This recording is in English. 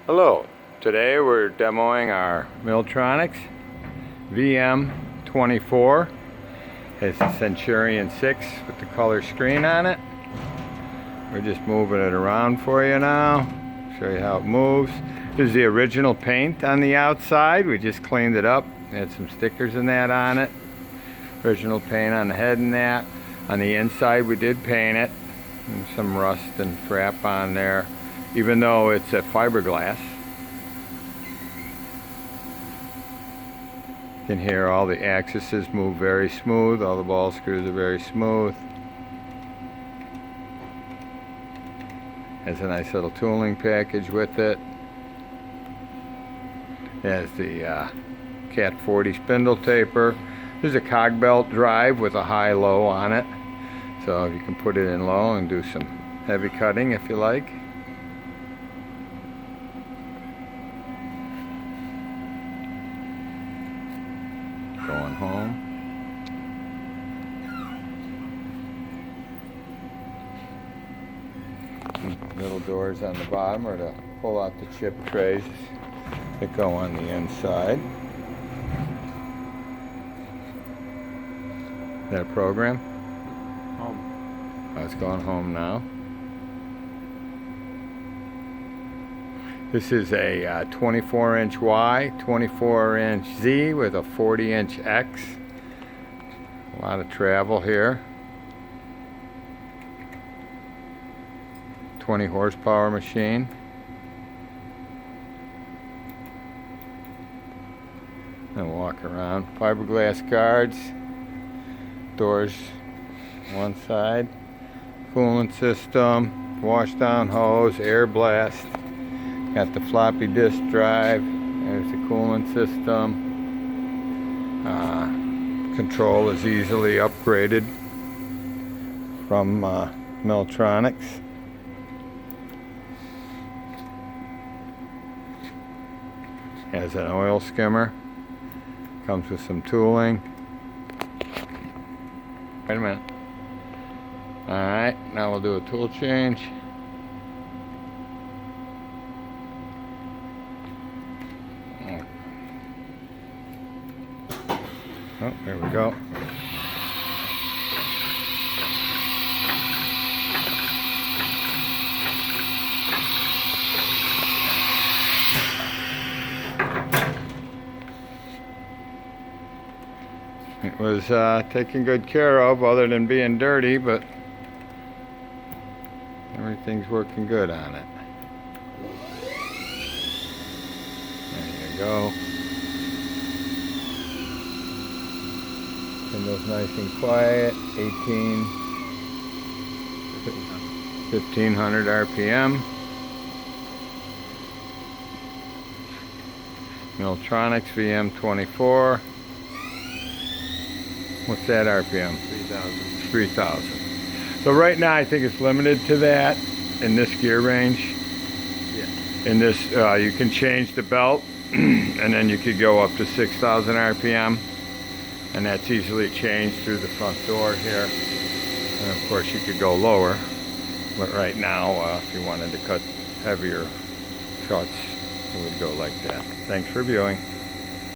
Hello, today we're demoing our Milltronics VM24. It's a Centurion 6 with the color screen on it. We're just moving it around for you now. Show you how it moves. This is the original paint on the outside. We just cleaned it up. Had some stickers and that on it. Original paint on the head and that. On the inside we did paint it. And some rust and crap on there. Even though it's a fiberglass. You can hear all the axes move very smooth. All the ball screws are very smooth. Has a nice little tooling package with it. Has the Cat 40 spindle taper. There's a cog belt drive with a high-low on it. So you can put it in low and do some heavy cutting if you like. Going home. Little doors on the bottom are to pull out the chip trays that go on the inside. Is that a program? Home. Oh, it's going home now. This is a 24-inch Y, 24-inch Z with a 40-inch X. A lot of travel here. 20 horsepower machine. And walk around. Fiberglass guards. Doors one side. Coolant system. Wash down hose. Air blast. Got the floppy disk drive. There's the coolant system. Control is easily upgraded from Milltronics. Has an oil skimmer. Comes with some tooling. Wait a minute. Alright, now we'll do a tool change. Oh, there we go. It was taken good care of other than being dirty, but everything's working good on it. There you go. Windows nice and quiet. 1500 RPM. Milltronics VM24. What's that RPM? 3,000. 3,000. So right now I think it's limited to that in this gear range. Yeah. In this, you can change the belt, and then you could go up to 6,000 RPM. And that's easily changed through the front door here. And of course you could go lower, but right now if you wanted to cut heavier cuts, it would go like that. Thanks for viewing.